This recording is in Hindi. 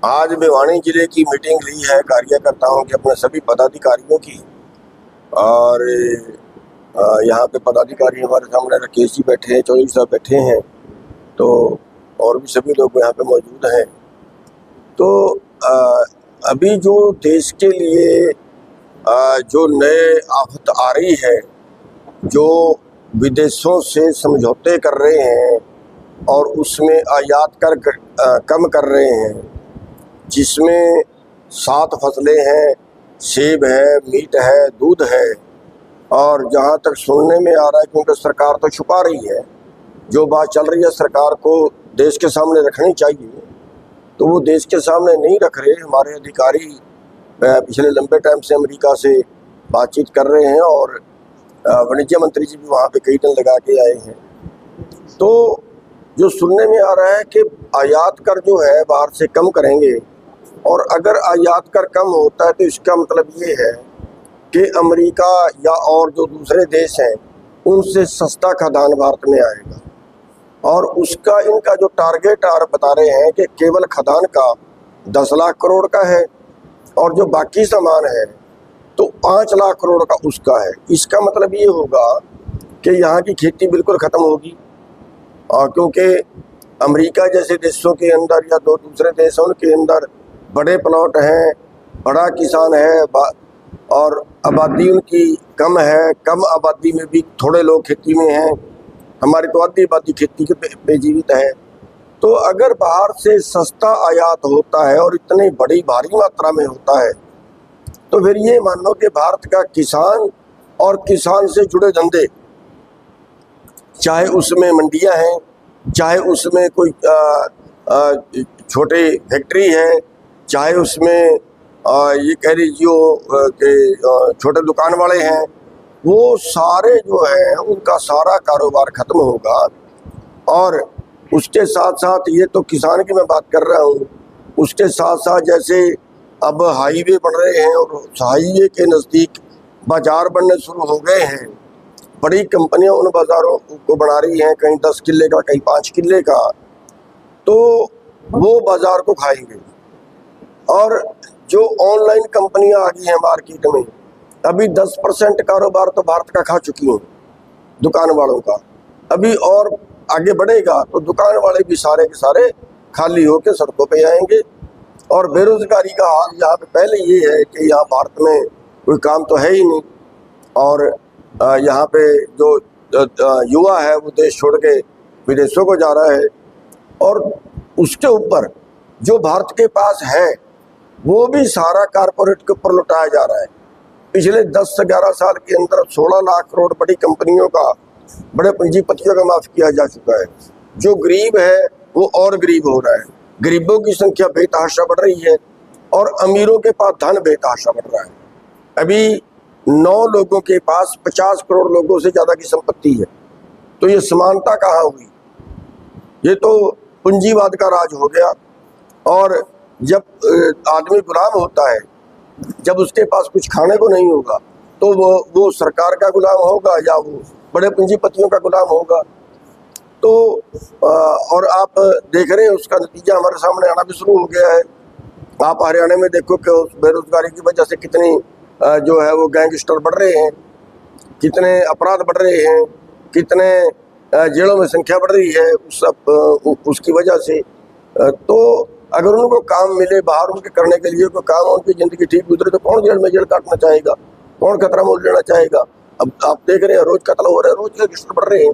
आज भिवानी जिले की मीटिंग ली है कार्यकर्ताओं के अपने सभी पदाधिकारियों की। और यहाँ पे पदाधिकारी हमारे सामने राकेश जी बैठे हैं, चौधरी साहब बैठे हैं, तो और भी सभी लोग यहाँ पे मौजूद हैं। तो अभी जो देश के लिए जो नए आफत आ रही है, जो विदेशों से समझौते कर रहे हैं और उसमें आयात कर कम कर रहे हैं, जिसमें 7 फसलें हैं, सेब है, मीट है, दूध है। और जहाँ तक सुनने में आ रहा है, क्योंकि सरकार तो छुपा रही है, जो बात चल रही है सरकार को देश के सामने रखनी चाहिए, तो वो देश के सामने नहीं रख रहे। हमारे अधिकारी पिछले लंबे टाइम से अमेरिका से बातचीत कर रहे हैं और वाणिज्य मंत्री जी भी वहाँ पे कई दिन लगा के आए हैं। तो जो सुनने में आ रहा है कि आयात कर जो है बाहर से कम करेंगे, और अगर आयात कर कम होता है तो इसका मतलब ये है कि अमेरिका या और जो दूसरे देश हैं उनसे सस्ता खाद्यान्न भारत में आएगा। और उसका इनका जो टारगेट बता रहे हैं कि केवल खाद्यान्न का 10 लाख करोड़ का है और जो बाकी सामान है तो 5 लाख करोड़ का उसका है। इसका मतलब ये होगा कि यहाँ की खेती बिल्कुल ख़त्म होगी। और क्योंकि अमेरिका जैसे देशों के अंदर या दो दूसरे देश हैं उनके अंदर बड़े प्लॉट हैं, बड़ा किसान है और आबादी उनकी कम है, कम आबादी में भी थोड़े लोग खेती में हैं। हमारी तो आधी आबादी खेती के पे जीवित है। तो अगर बाहर से सस्ता आयात होता है और इतनी बड़ी भारी मात्रा में होता है, तो फिर ये मान लो कि भारत का किसान और किसान से जुड़े धंधे, चाहे उसमें मंडियां हैं, चाहे उसमें कोई छोटे फैक्ट्री है, चाहे उसमें ये कह लीजिए कि छोटे दुकान वाले हैं, वो सारे जो है उनका सारा कारोबार खत्म होगा। और उसके साथ साथ ये तो किसान की मैं बात कर रहा हूँ, उसके साथ साथ जैसे अब हाईवे बन रहे हैं और हाईवे के नज़दीक बाज़ार बनने शुरू हो गए हैं। बड़ी कंपनियां उन बाज़ारों को बना रही हैं, कहीं 10 किले का, कहीं 5 किले का, तो वो बाज़ार को खाएंगे। और जो ऑनलाइन कंपनियां आ गई हैं मार्केट में, अभी 10% कारोबार तो भारत का खा चुकी हैं दुकान वालों का। अभी और आगे बढ़ेगा तो दुकान वाले भी सारे के सारे खाली होकर सड़कों पे आएंगे। और बेरोजगारी का हाल यहाँ पे पहले ये है कि यहाँ भारत में कोई काम तो है ही नहीं, और यहाँ पे जो युवा है वो देश छोड़ के विदेशों को जा रहा है। और उसके ऊपर जो भारत के पास है वो भी सारा कारपोरेट के ऊपर लुटाया जा रहा है। पिछले 10 से 11 साल के अंदर 16 लाख करोड़ बड़ी कंपनियों का, बड़े पूंजीपतियों का माफ किया जा चुका है। जो गरीब है वो और गरीब हो रहा है, गरीबों की संख्या बेतहाशा बढ़ रही है और अमीरों के पास धन बेतहाशा बढ़ रहा है। अभी 9 लोगों के पास 50 करोड़ लोगों से ज़्यादा की संपत्ति है। तो ये समानता कहाँ हुई? ये तो पूंजीवाद का राज हो गया। और जब आदमी गुलाम होता है, जब उसके पास कुछ खाने को नहीं होगा, तो वो सरकार का गुलाम होगा या वो बड़े पूंजीपतियों का गुलाम होगा। तो और आप देख रहे हैं उसका नतीजा हमारे सामने आना भी शुरू हो गया है। आप हरियाणा में देखो कि उस बेरोजगारी की वजह से कितनी जो है वो गैंगस्टर बढ़ रहे हैं, कितने अपराध बढ़ रहे हैं, कितने जेलों में संख्या बढ़ रही है उसकी वजह से। तो अगर उनको काम मिले बाहर उनके करने के लिए, कोई काम, उनकी ज़िंदगी ठीक गुजरे, तो कौन जेल काटना चाहेगा, कौन खतरा मोल लेना चाहेगा? अब आप देख रहे हैं रोज कत्ल हो रहे हैं, रोज गैंगस्टर बढ़ रहे हैं।